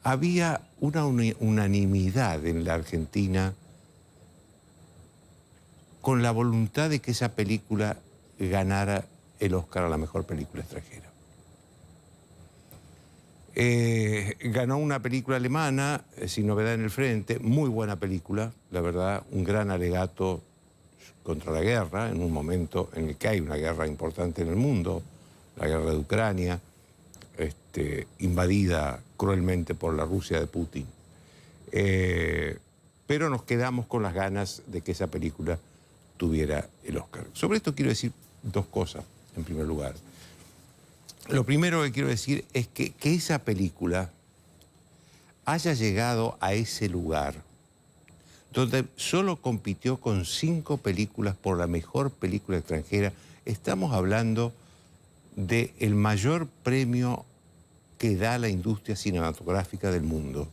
había una unanimidad en la Argentina con la voluntad de que esa película ganara el Oscar a la mejor película extranjera. Ganó una película alemana, Sin novedad en el frente, muy buena película, la verdad, un gran alegato contra la guerra, en un momento en el que hay una guerra importante en el mundo, la guerra de Ucrania, invadida cruelmente por la Rusia de Putin. Pero nos quedamos con las ganas de que esa película tuviera el Oscar. Sobre esto quiero decir dos cosas, en primer lugar. Lo primero que quiero decir es que esa película haya llegado a ese lugar, donde solo compitió con 5 películas por la mejor película extranjera. Estamos hablando del mayor premio que da la industria cinematográfica del mundo.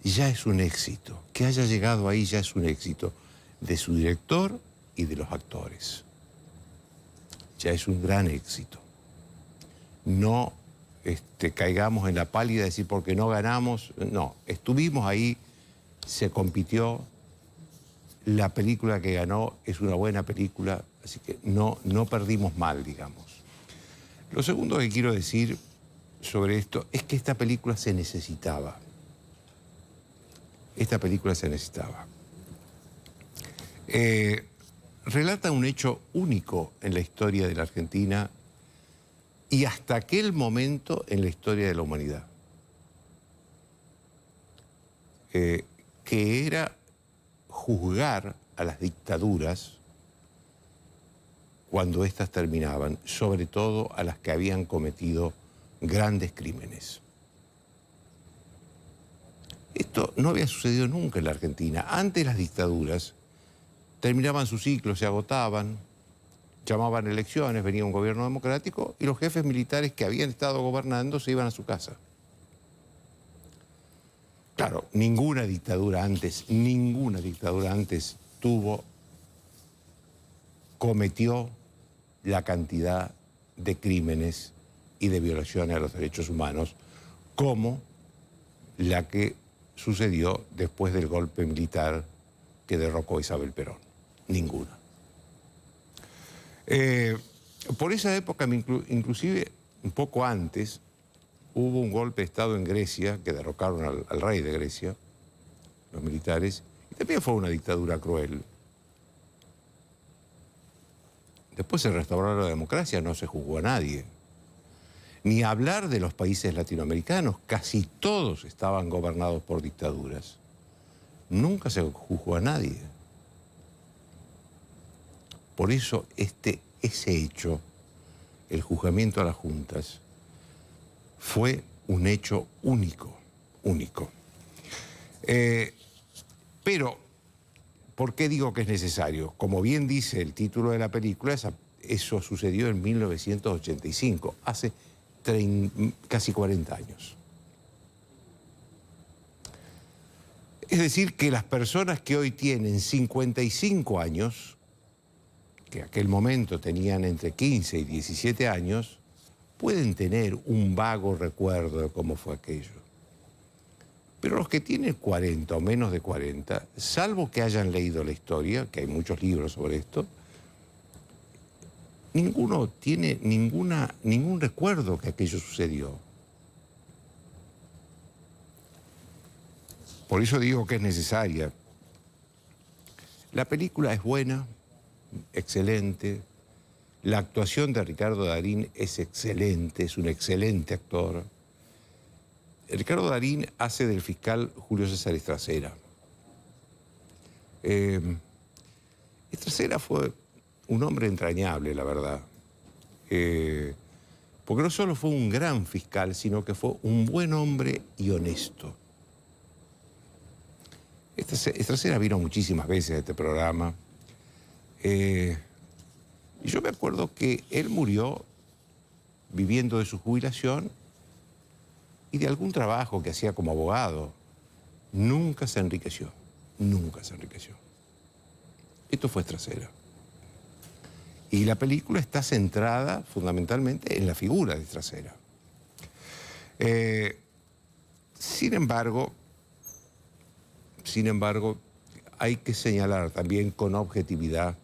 Ya es un éxito. Que haya llegado ahí ya es un éxito de su director y de los actores. Ya es un gran éxito. No caigamos en la pálida de decir porque no ganamos. No, estuvimos ahí, se compitió. La película que ganó es una buena película, así que no perdimos mal, digamos. Lo segundo que quiero decir sobre esto es que esta película se necesitaba. Esta película se necesitaba. Relata un hecho único en la historia de la Argentina y hasta aquel momento en la historia de la humanidad. Que era juzgar a las dictaduras cuando éstas terminaban, sobre todo a las que habían cometido grandes crímenes. Esto no había sucedido nunca en la Argentina. Antes las dictaduras terminaban su ciclo, se agotaban, llamaban elecciones, venía un gobierno democrático y los jefes militares que habían estado gobernando se iban a su casa. Claro, ninguna dictadura antes cometió la cantidad de crímenes y de violaciones a los derechos humanos como la que sucedió después del golpe militar que derrocó a Isabel Perón. Ninguna. Por esa época, inclusive un poco antes, hubo un golpe de Estado en Grecia, que derrocaron al rey de Grecia, los militares, y también fue una dictadura cruel. Después se restauró la democracia, no se juzgó a nadie. Ni hablar de los países latinoamericanos, casi todos estaban gobernados por dictaduras. Nunca se juzgó a nadie. Por eso ese hecho, el juzgamiento a las juntas, fue un hecho único. Pero, ¿por qué digo que es necesario? Como bien dice el título de la película, eso sucedió en 1985, hace casi 40 años. Es decir, que las personas que hoy tienen 55 años, que en aquel momento tenían entre 15 y 17 años, pueden tener un vago recuerdo de cómo fue aquello. Pero los que tienen 40 o menos de 40, salvo que hayan leído la historia, que hay muchos libros sobre esto, ninguno tiene ningún recuerdo que aquello sucedió. Por eso digo que es necesaria. La película es buena, excelente. La actuación de Ricardo Darín es excelente, es un excelente actor. Ricardo Darín hace del fiscal Julio César Estracera. Estracera fue un hombre entrañable, la verdad. Porque no solo fue un gran fiscal, sino que fue un buen hombre y honesto. Estracera vino muchísimas veces a este programa. Y yo me acuerdo que él murió viviendo de su jubilación y de algún trabajo que hacía como abogado. Nunca se enriqueció, nunca se enriqueció. Esto fue Estracera. Y la película está centrada fundamentalmente en la figura de Estracera. Sin embargo, hay que señalar también con objetividad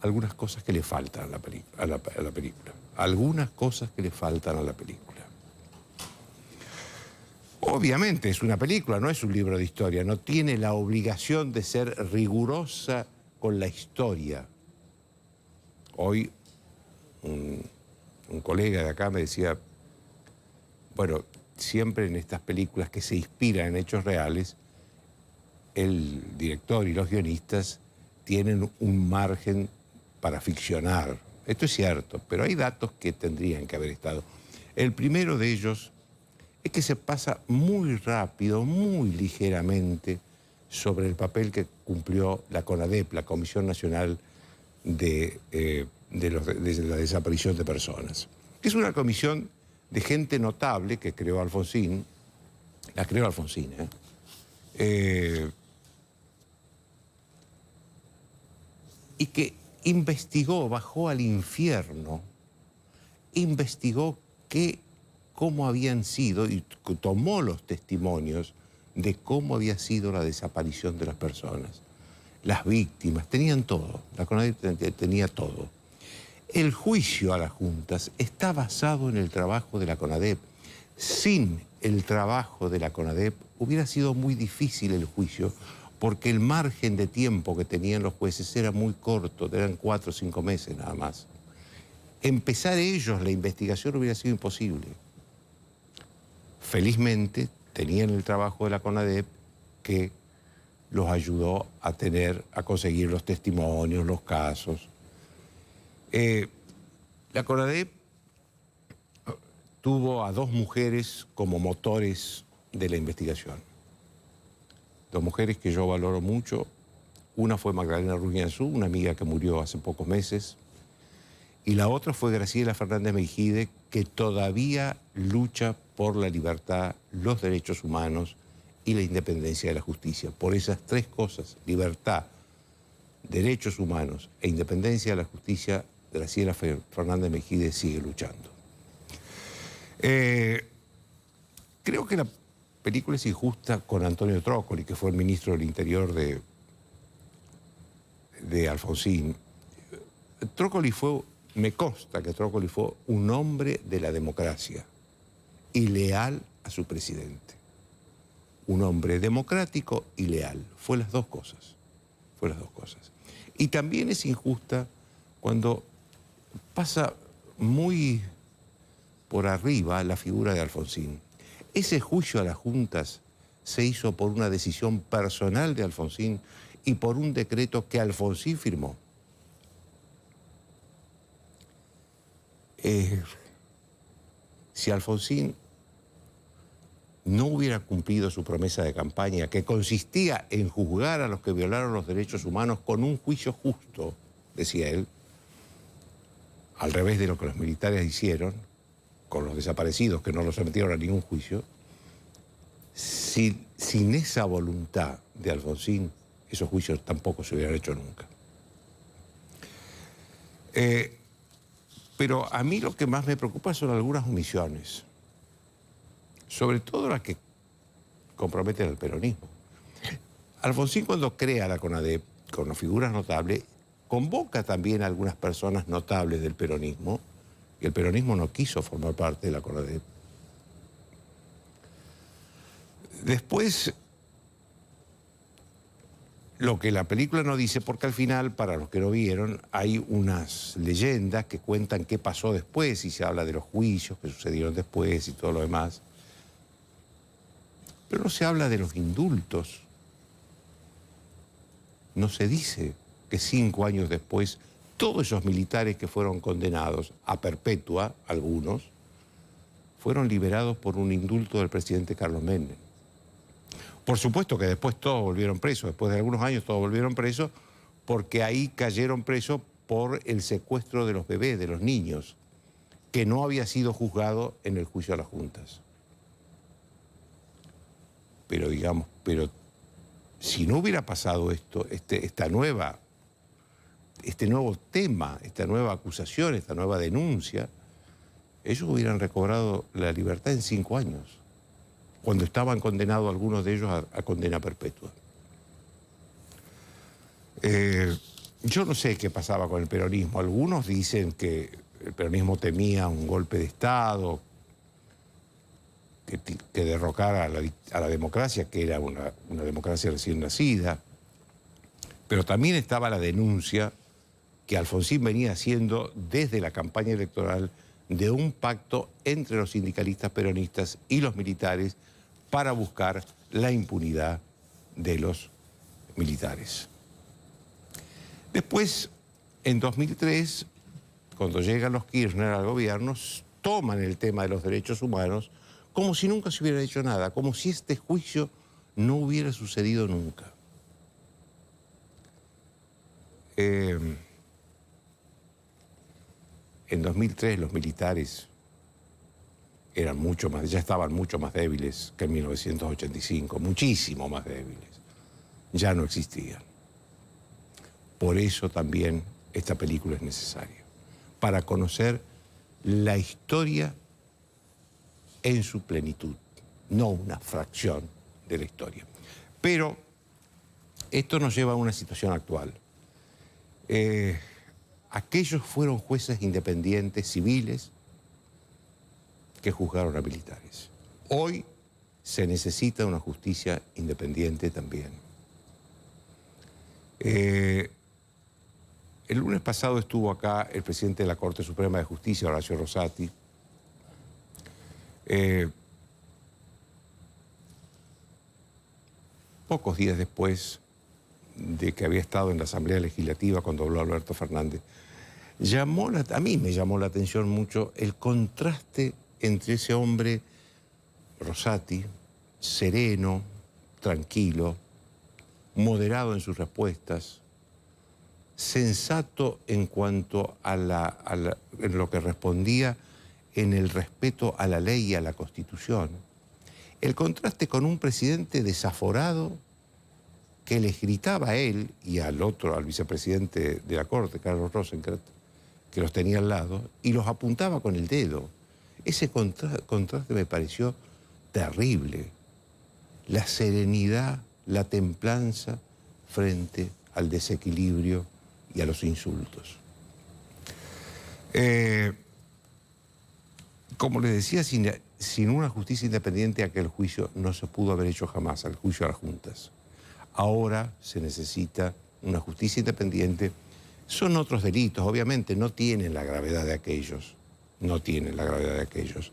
algunas cosas que le faltan a la película. Algunas cosas que le faltan a la película. Obviamente es una película, no es un libro de historia, no tiene la obligación de ser rigurosa con la historia. Hoy un colega de acá me decía, bueno, siempre en estas películas que se inspiran en hechos reales, el director y los guionistas tienen un margen para ficcionar. Esto es cierto, pero hay datos que tendrían que haber estado. El primero de ellos es que se pasa muy rápido, muy ligeramente, sobre el papel que cumplió la CONADEP, la Comisión Nacional de la Desaparición de Personas. Es una comisión de gente notable que creó Alfonsín, la creó Alfonsín, y que investigó, bajó al infierno, investigó cómo habían sido y tomó los testimonios de cómo había sido la desaparición de las personas. Las víctimas, tenían todo, la CONADEP tenía todo. El juicio a las juntas está basado en el trabajo de la CONADEP. Sin el trabajo de la CONADEP hubiera sido muy difícil el juicio, porque el margen de tiempo que tenían los jueces era muy corto, eran 4 o 5 meses nada más. Empezar ellos la investigación hubiera sido imposible. Felizmente tenían el trabajo de la CONADEP que los ayudó a conseguir los testimonios, los casos. La CONADEP tuvo a 2 mujeres como motores de la investigación. 2 mujeres que yo valoro mucho. Una fue Magdalena Ruñanzú, una amiga que murió hace pocos meses, y la otra fue Graciela Fernández Meijide, que todavía lucha por la libertad, los derechos humanos y la independencia de la justicia. Por esas 3 cosas, libertad, derechos humanos e independencia de la justicia, Graciela Fernández Meijide sigue luchando. Creo que la película es injusta con Antonio Trócoli, que fue el ministro del Interior de Alfonsín. Me consta que Trócoli fue un hombre de la democracia y leal a su presidente. Un hombre democrático y leal. Fue las dos cosas. Y también es injusta cuando pasa muy por arriba la figura de Alfonsín. Ese juicio a las juntas se hizo por una decisión personal de Alfonsín y por un decreto que Alfonsín firmó. Si Alfonsín no hubiera cumplido su promesa de campaña, que consistía en juzgar a los que violaron los derechos humanos con un juicio justo, decía él, al revés de lo que los militares hicieron con los desaparecidos, que no los sometieron a ningún juicio, sin esa voluntad de Alfonsín, esos juicios tampoco se hubieran hecho nunca. Pero a mí lo que más me preocupa son algunas omisiones, sobre todo las que comprometen al peronismo. Alfonsín, cuando crea la CONADEP, con figuras notables, convoca también a algunas personas notables del peronismo, y el peronismo no quiso formar parte de la CONADEP. Después, lo que la película no dice, porque al final, para los que lo vieron, hay unas leyendas que cuentan qué pasó después, y se habla de los juicios que sucedieron después y todo lo demás. Pero no se habla de los indultos. No se dice que 5 años después, todos esos militares que fueron condenados a perpetua, algunos, fueron liberados por un indulto del presidente Carlos Menem. Por supuesto que después todos volvieron presos, después de algunos años todos volvieron presos, porque ahí cayeron presos por el secuestro de los bebés, de los niños, que no había sido juzgado en el juicio a las juntas. Pero si no hubiera pasado esto, este nuevo tema, esta nueva acusación, esta nueva denuncia, ellos hubieran recobrado la libertad en 5 años. cuando estaban condenados algunos de ellos a condena perpetua. Yo no sé qué pasaba con el peronismo. Algunos dicen que el peronismo temía un golpe de Estado, que derrocara a la democracia, que era una democracia recién nacida. Pero también estaba la denuncia que Alfonsín venía haciendo desde la campaña electoral de un pacto entre los sindicalistas peronistas y los militares para buscar la impunidad de los militares. Después, en 2003, cuando llegan los Kirchner al gobierno, toman el tema de los derechos humanos como si nunca se hubiera hecho nada, como si este juicio no hubiera sucedido nunca. En 2003 los militares ya estaban mucho más débiles que en 1985, muchísimo más débiles. Ya no existían. Por eso también esta película es necesaria, para conocer la historia en su plenitud, no una fracción de la historia. Pero esto nos lleva a una situación actual. Aquellos fueron jueces independientes, civiles, que juzgaron a militares. Hoy se necesita una justicia independiente también. El lunes pasado estuvo acá el presidente de la Corte Suprema de Justicia, Horacio Rosati. Pocos días después de que había estado en la Asamblea Legislativa cuando habló Alberto Fernández, a mí me llamó la atención mucho el contraste entre ese hombre, Rosati, sereno, tranquilo, moderado en sus respuestas, sensato en cuanto en lo que respondía en el respeto a la ley y a la Constitución. El contraste con un presidente desaforado que les gritaba a él y al vicepresidente de la Corte, Carlos Rosenkrantz, que los tenía al lado, y los apuntaba con el dedo. Ese contraste me pareció terrible. La serenidad, la templanza frente al desequilibrio y a los insultos. Como les decía, sin una justicia independiente aquel juicio no se pudo haber hecho jamás, el juicio a las juntas. Ahora se necesita una justicia independiente. Son otros delitos, obviamente, no tienen la gravedad de aquellos. No tienen la gravedad de aquellos.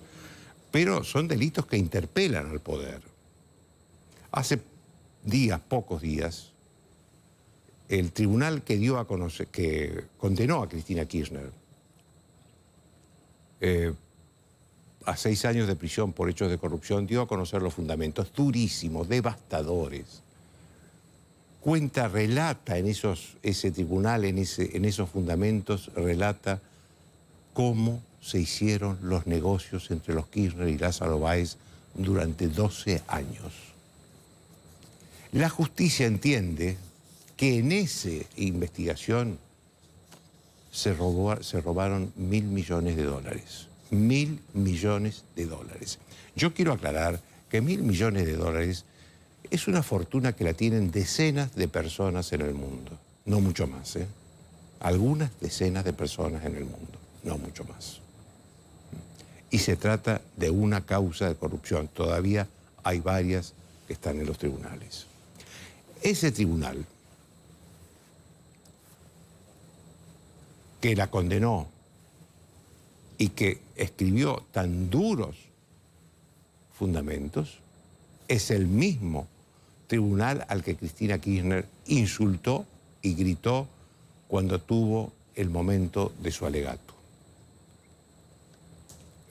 Pero son delitos que interpelan al poder. Hace pocos días, el tribunal que condenó a Cristina Kirchner a 6 años de prisión por hechos de corrupción dio a conocer los fundamentos durísimos, devastadores. Relata en ese tribunal, en esos fundamentos, relata cómo se hicieron los negocios entre los Kirchner y Lázaro Báez durante 12 años. La justicia entiende que en esa investigación se robaron $1.000 millones. $1.000 millones. Yo quiero aclarar que $1.000 millones es una fortuna que la tienen decenas de personas en el mundo, no mucho más, ¿eh? Algunas decenas de personas en el mundo, no mucho más. Y se trata de una causa de corrupción. Todavía hay varias que están en los tribunales. Ese tribunal que la condenó y que escribió tan duros fundamentos es el mismo tribunal al que Cristina Kirchner insultó y gritó cuando tuvo el momento de su alegato.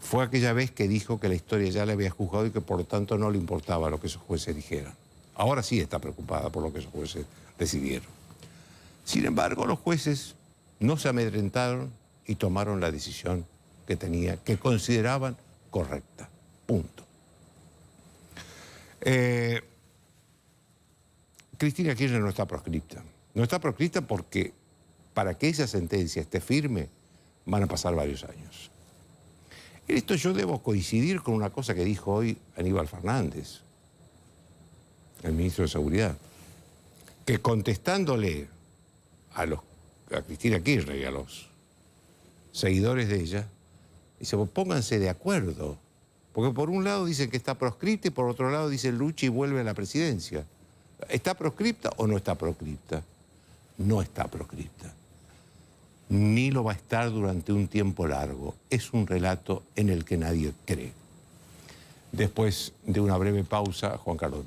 Fue aquella vez que dijo que la historia ya le había juzgado y que por lo tanto no le importaba lo que esos jueces dijeran. Ahora sí está preocupada por lo que esos jueces decidieron. Sin embargo, los jueces no se amedrentaron y tomaron la decisión que consideraban correcta. Punto. Cristina Kirchner no está proscripta. No está proscripta porque para que esa sentencia esté firme van a pasar varios años. En esto yo debo coincidir con una cosa que dijo hoy Aníbal Fernández, el ministro de Seguridad, que contestándole a Cristina Kirchner y a los seguidores de ella, dice, pues pónganse de acuerdo, porque por un lado dicen que está proscripta y por otro lado dicen lucha y vuelve a la presidencia. ¿Está proscripta o no está proscripta? No está proscripta. Ni lo va a estar durante un tiempo largo. Es un relato en el que nadie cree. Después de una breve pausa, Juan Carlos.